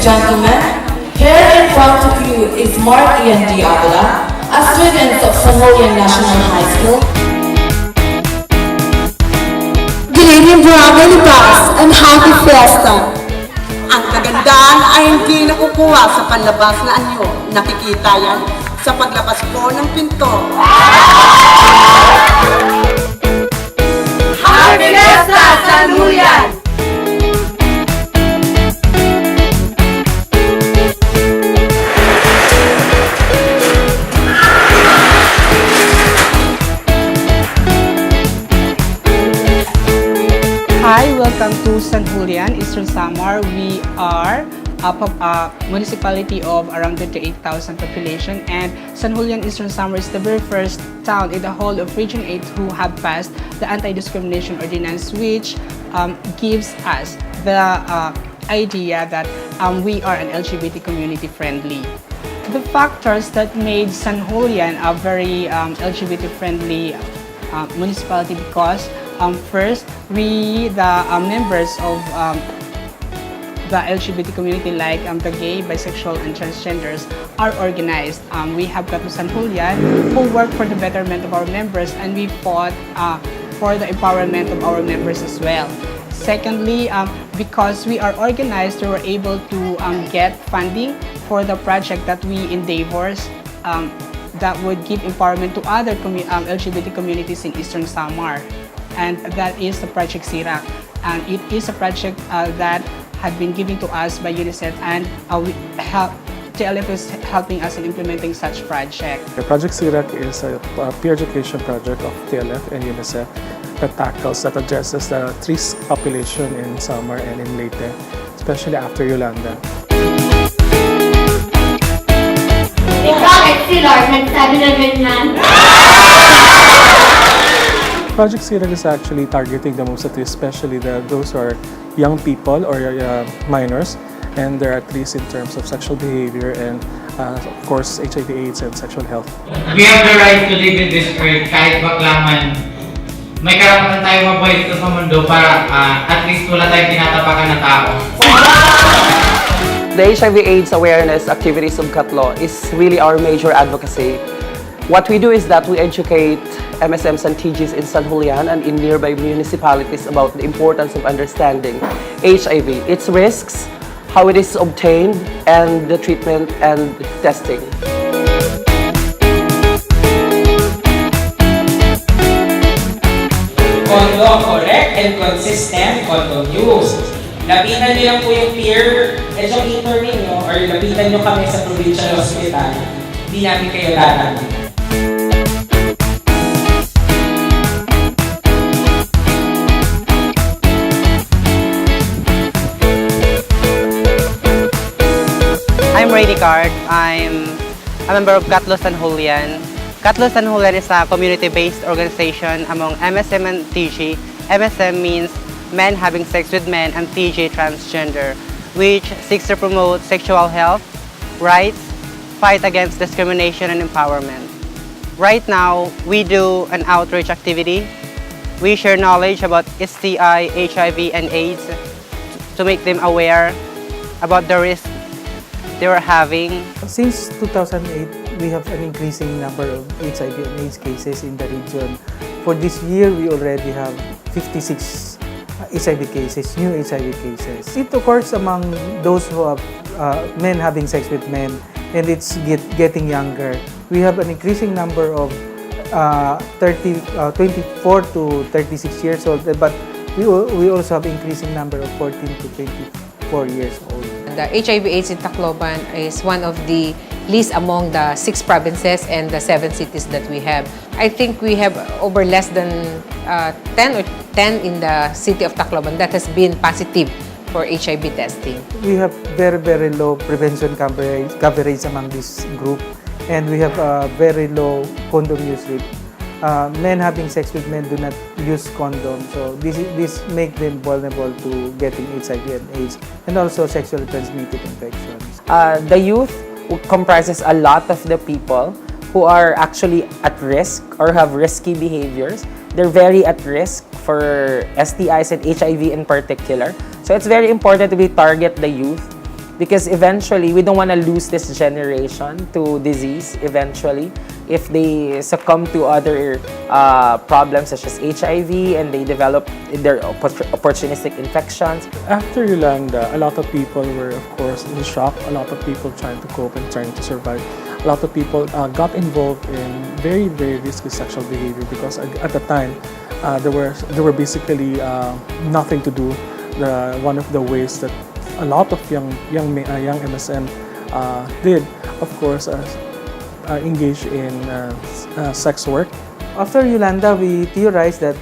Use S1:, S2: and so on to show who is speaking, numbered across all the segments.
S1: gentlemen, here in front of you is Mark Ian Diabla, a student of San Julian National High School.
S2: Greeting Bravo Libas and Happy Fiesta!
S3: Ang kagandahan ay hindi nakukuha sa panlabas na anyo. Nakikita yan sa paglabas po ng pinto.
S2: Happy Fiesta, San Julian!
S4: Hi, welcome to San Julian, Eastern Samar. We are a municipality of around 38,000 population, and San Julian, Eastern Samar is the very first town in the whole of Region 8 who have passed the Anti-Discrimination Ordinance, which gives us the idea that we are an LGBT community friendly. The factors that made San Julian a very LGBT friendly municipality because first, we, the members of the LGBT community, like the gay, bisexual, and transgenders, are organized. We have Kalto San Julian, who work for the betterment of our members, and we fought for the empowerment of our members as well. Secondly, because we are organized, we were able to get funding for the project that we endeavors that would give empowerment to other LGBT communities in Eastern Samar. And that is the project Sirak. And it is a project that had been given to us by UNICEF, and TLF is helping us in implementing such project.
S5: The Project Sirak is a peer education project of TLF and UNICEF that addresses the risk population in Samar and in Leyte, especially after Yolanda.
S2: Ikaw at Sirak, nagsabi na ganyan.
S5: Project Sirak is actually targeting the most at risk, especially those who are young people or minors, and they're at risk in terms of sexual behavior and of course HIV/AIDS and sexual health.
S6: We have the right to live in this earth kahit bakla man. May karapatan tayo mabuhay dito sa mundo para at least wala tayong tinatapakan na tao.
S7: The HIV/AIDS awareness activities of Kalto is really our major advocacy. What we do is that we educate MSMs and TGs in San Julian and in nearby municipalities about the importance of understanding HIV, its risks, how it is obtained, and the treatment and testing.
S8: Condom, correct and consistent condom use. Lapitan niyo lang po yung peer educator ninyo or lapitan niyo kami sa provincial hospital. Hindi namin kayo lalapit.
S9: I'm Brady Card. I'm a member of Kalto San Julian. Kalto San Julian is a community-based organization among MSM and TG. MSM means men having sex with men, and TG transgender, which seeks to promote sexual health, rights, fight against discrimination, and empowerment. Right now, we do an outreach activity. We share knowledge about STI, HIV, and AIDS to make them aware about the risk they were having.
S10: Since 2008, we have an increasing number of HIV and AIDS cases in the region. For this year, we already have 56 HIV cases, new HIV cases. It occurs among those who have men having sex with men, and it's getting younger. We have an increasing number of 24 to 36 years old, but we also have increasing number of 14 to 24 years old.
S11: The HIV/AIDS in Tacloban is one of the least among the 6 provinces and the 7 cities that we have. I think we have over less than 10 in the city of Tacloban that has been positive for HIV testing.
S10: We have very, very low prevention coverage among this group, and we have a very low condom use rate. Men having sex with men do not use condoms, so this make them vulnerable to getting HIV and AIDS, and also sexually transmitted infections.
S7: The youth comprises a lot of the people who are actually at risk or have risky behaviors. They're very at risk for STIs and HIV in particular. So it's very important that we target the youth
S12: because eventually we don't want to lose this generation to disease eventually if they succumb to other problems such as HIV and they develop their opportunistic infections.
S5: After Yolanda, a lot of people were, of course, in shock. A lot of people trying to cope and trying to survive. A lot of people got involved in very, very risky sexual behavior because at the time there were basically nothing to do. One of the ways that a lot of young MSM did, of course, engage in sex work.
S10: After Yolanda, we theorized that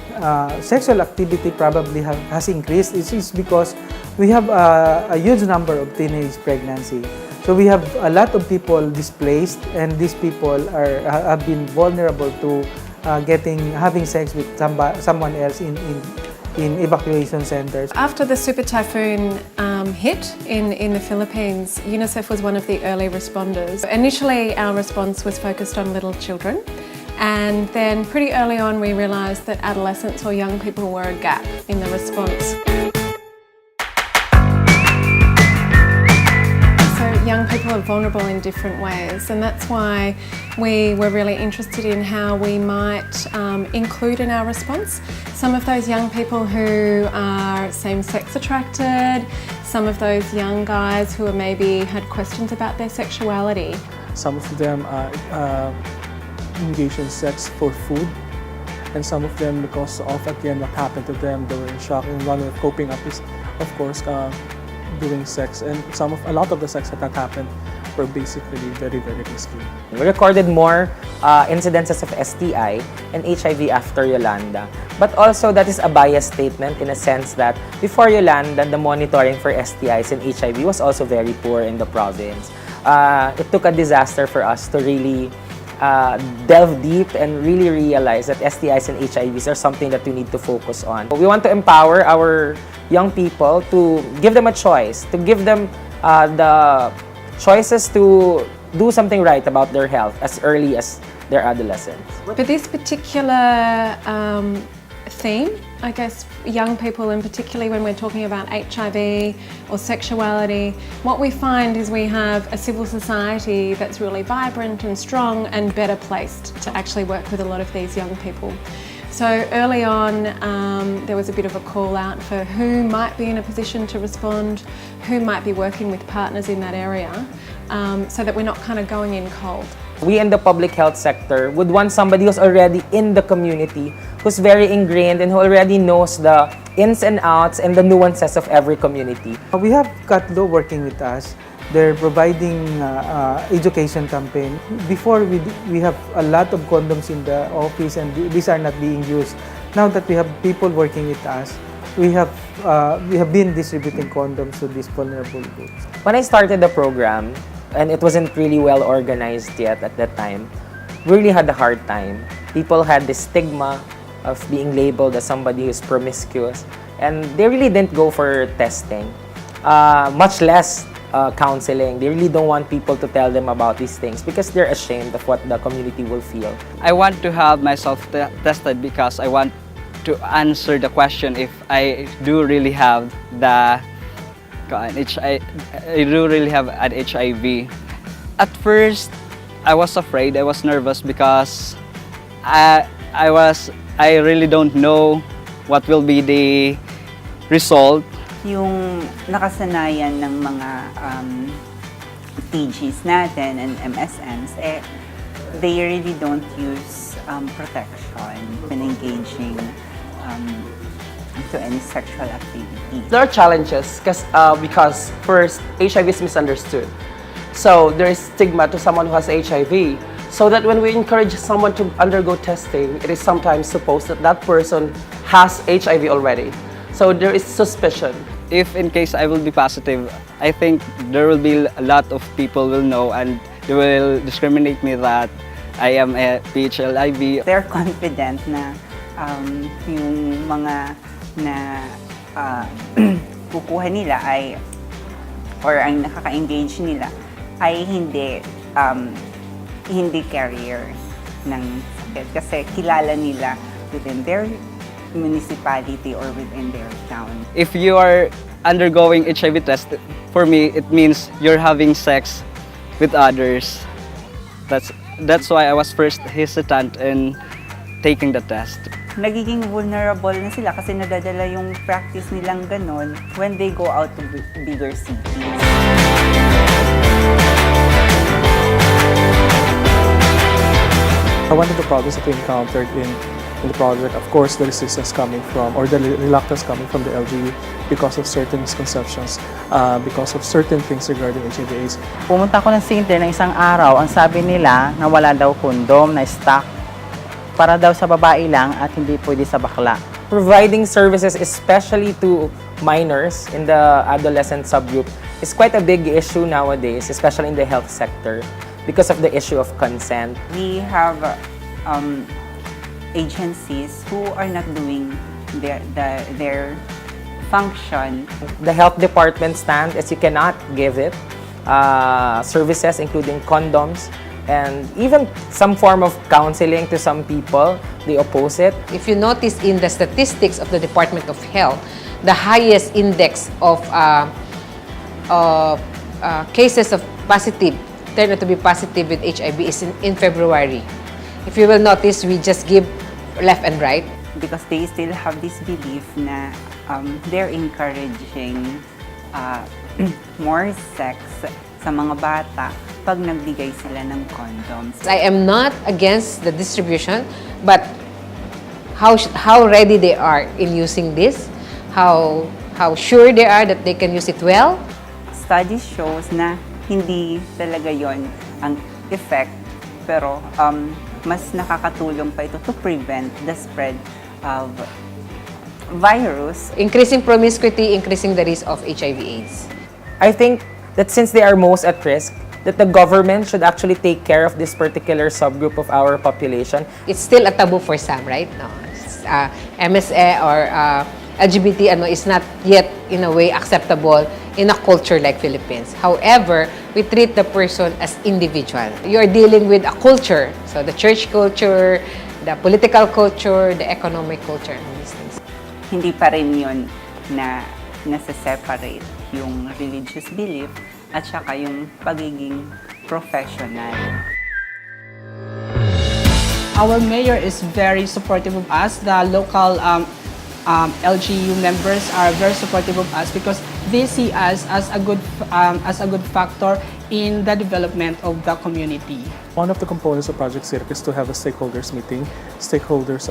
S10: sexual activity probably has increased. This is because we have a huge number of teenage pregnancy. So we have a lot of people displaced, and these people have been vulnerable to having sex with someone else in evacuation centers.
S13: After the super typhoon hit in the Philippines, UNICEF was one of the early responders. Initially, our response was focused on little children, and then pretty early on we realised that adolescents or young people were a gap in the response. Young people are vulnerable in different ways, and that's why we were really interested in how we might include in our response some of those young people who are same-sex attracted, some of those young guys who maybe had questions about their sexuality.
S5: Some of them engage in sex for food, and some of them because of, again, what happened to them, they were in shock, and one way of coping up is, of course, doing sex, and a lot of the sex that happened were basically very, very risky.
S12: We recorded more incidences of STI and HIV after Yolanda, but also that is a biased statement in a sense that before Yolanda, the monitoring for STIs and HIV was also very poor in the province. It took a disaster for us to really delve deep and really realize that STIs and HIVs are something that we need to focus on. We want to empower our young people, to give them a choice, to give them the choices to do something right about their health as early as their adolescence.
S13: For this particular theme, I guess young people, and particularly when we're talking about HIV or sexuality, what we find is we have a civil society that's really vibrant and strong and better placed to actually work with a lot of these young people. So early on, there was a bit of a call out for who might be in a position to respond, who might be working with partners in that area, so that we're not kind of going in cold.
S12: We in the public health sector would want somebody who's already in the community, who's very ingrained and who already knows the ins and outs and the nuances of every community.
S10: We have Kalto working with us. They're providing education campaign. Before we have a lot of condoms in the office and these are not being used. Now that we have people working with us, we have been distributing condoms to these vulnerable groups.
S12: When I started the program, and it wasn't really well organized yet at that time, we really had a hard time. People had this stigma of being labeled as somebody who's promiscuous, and they really didn't go for testing, much less counseling. They really don't want people to tell them about these things because they're ashamed of what the community will feel.
S14: I want to have myself tested because I want to answer the question if I do really have the I do really have an HIV. At first, I was afraid, I was nervous because I really don't know what will be the result.
S15: Yung nakasanayan ng mga TGs natin and MSMs, they really don't use protection when engaging to any sexual activity.
S12: There are challenges because first, HIV is misunderstood. So there is stigma to someone who has HIV. So that when we encourage someone to undergo testing, it is sometimes supposed that that person has HIV already. So there is suspicion.
S14: If in case I will be positive, I think there will be a lot of people will know and they will discriminate me that I am a PHLIV.
S15: They're confident na yung mga na kukuha nila ay or ang nakaka-engage nila ay hindi carrier ng sakit kasi kilala nila within their municipality or within their town.
S14: If you are undergoing HIV test, for me, it means you're having sex with others. That's why I was first hesitant in taking the test.
S15: Nagiging vulnerable na sila kasi nadadala yung practice nilang ganon when they go out to bigger cities.
S5: One of the problems that we encountered in the project, of course, the resistance coming from, or the reluctance coming from the LGU because of certain misconceptions, because of certain things regarding HIV/AIDS.
S16: Pumunta ako ng center ng isang araw, ang sabi nila na wala daw kondom, na stock, para daw sa babae lang at hindi pwede sa bakla.
S12: Providing services, especially to minors in the adolescent subgroup, is quite a big issue nowadays, especially in the health sector, because of the issue of consent.
S15: We have agencies who are not doing their function.
S12: The health department stand is you cannot give it services including condoms and even some form of counseling to some people. They oppose it.
S11: If you notice in the statistics of the Department of Health, the highest index of cases of positive, turned out to be positive with HIV is in February. If you will notice, we just give left and right.
S15: Because they still have this belief na they're encouraging more sex sa mga bata pag nagbigay sila ng condoms.
S11: I am not against the distribution, but how ready they are in using this, how sure they are that they can use it well.
S15: Studies shows na hindi talaga yon ang effect, pero mas nakakatulong pa ito to prevent the spread of virus.
S11: Increasing promiscuity, increasing the risk of HIV/AIDS.
S12: I think that since they are most at risk, that the government should actually take care of this particular subgroup of our population.
S11: It's still a taboo for some, right? No, MSA or LGBT is not yet in a way acceptable in a culture like Philippines. However, we treat the person as individual. You are dealing with a culture, so the church culture, the political culture, the economic culture, and these things.
S15: Hindi pa rin yun na nasa-separate yung religious belief at saka yung pagiging professional.
S4: Our mayor is very supportive of us. The local LGU members are very supportive of us because they see us as a good factor in the development of the community.
S5: One of the components of Project Sirak is to have a stakeholders meeting, stakeholders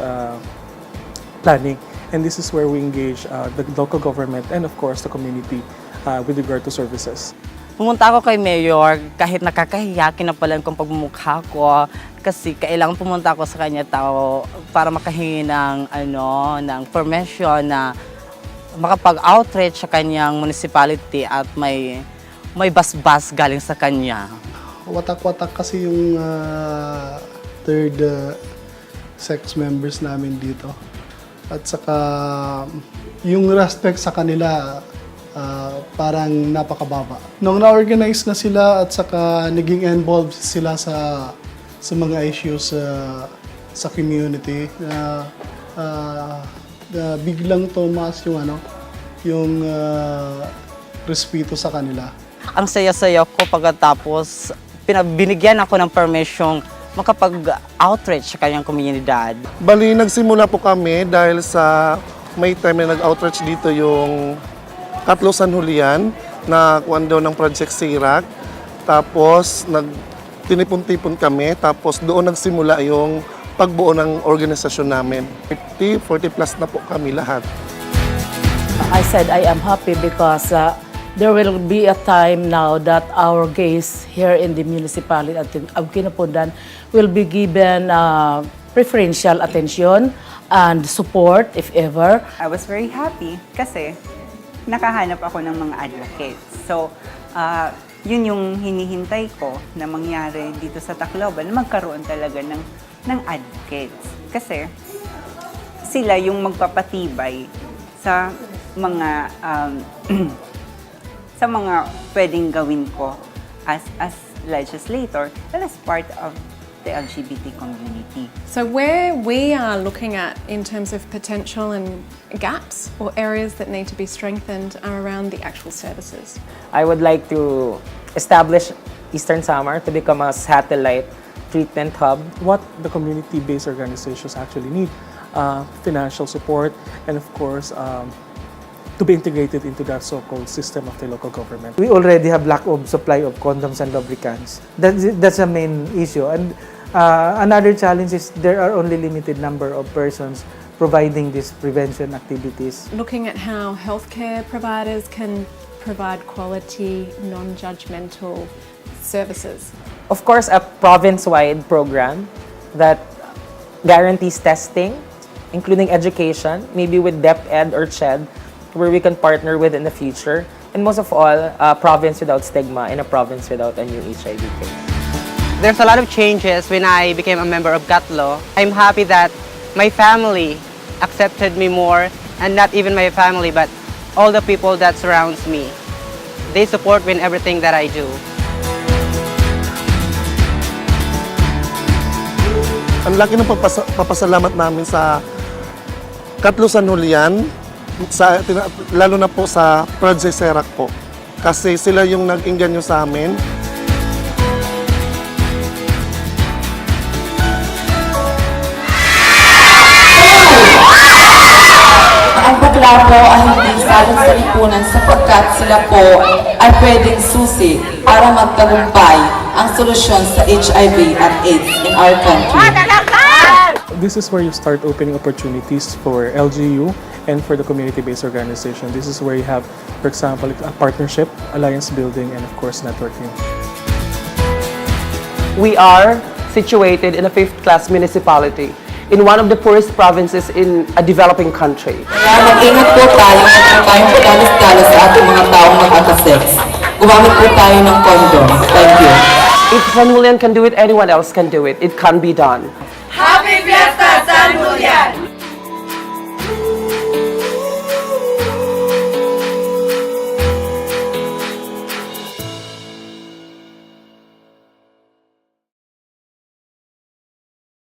S5: planning, and this is where we engage the local government and of course the community with regard to services.
S16: Pumunta ako kay Mayor kahit nakakahiya, kinapalan kong pagmumukha ko kasi kailangan pumunta ako sa kanya para makahingi ng permission na makapag-outreach sa kanyang municipality at may bas-bas galing sa kanya.
S17: Watak-watak kasi yung third sex members namin dito. At saka yung respect sa kanila parang napakababa. Nung na-organize na sila at saka naging involved sila sa mga issues sa community, biglang tumaas yung respeto sa kanila.
S16: Ang saya-saya ko pagkatapos binigyan ako ng permission makapag-outreach sa kanyang komunidad.
S18: Bali, nagsimula po kami dahil sa may time na nag-outreach dito yung Kalto San Julian na kuwan daw ng Project Sirak. Tapos tinipon-tipon kami. Tapos doon nagsimula yung pagbuo ng organisasyon namin. 40 plus na po kami lahat.
S19: I said I am happy because there will be a time now that our gays here in the municipality of Kinapundan will be given preferential attention and support if ever.
S15: I was very happy kasi nakahanap ako ng mga advocates. So, yun yung hinihintay ko na mangyari dito sa Tacloban, magkaroon talaga ng advocates. Kasi sila yung magpapatibay sa mga sa mga pwedeng gawin ko as legislator and as part of the LGBT community.
S13: So where we are looking at in terms of potential and gaps or areas that need to be strengthened are around the actual services.
S12: I would like to establish Eastern Samar to become a satellite treatment hub.
S5: What the community-based organizations actually need, financial support, and of course, to be integrated into that so-called system of the local government.
S10: We already have lack of supply of condoms and lubricants. That's the main issue. And another challenge is there are only limited number of persons providing these prevention activities.
S13: Looking at how healthcare providers can provide quality, non-judgmental services.
S12: Of course, a province-wide program that guarantees testing, including education, maybe with DepEd or CHED, where we can partner with in the future. And most of all, a province without stigma and a province without a new HIV case.
S9: There's a lot of changes when I became a member of Katlo. I'm happy that my family accepted me more, and not even my family, but all the people that surrounds me. They support me in everything that I do.
S18: Ang laki ng papasalamat namin sa Kalto San Julian, lalo na po sa Project Sirak po. Kasi sila yung nag-inganyo sa amin.
S1: Ang bakla po ay hindi salot sa lipunan sapagkat sila po ay pwedeng susi para magtagumpay ang solusyon sa HIV at AIDS in our country.
S5: This is where you start opening opportunities for LGU and for the community-based organization. This is where you have, for example, a partnership, alliance building, and of course, networking.
S7: We are situated in a fifth-class municipality in one of the poorest provinces in a developing country.
S1: Kaya mag-ingat po tayo at tayong padalas-dalas sa ating mga taong mag-akasex. Gumamit po tayo ng condom. Thank you.
S7: If San Julian can do it, anyone else can do it. It can be done.
S1: Happy Fiesta!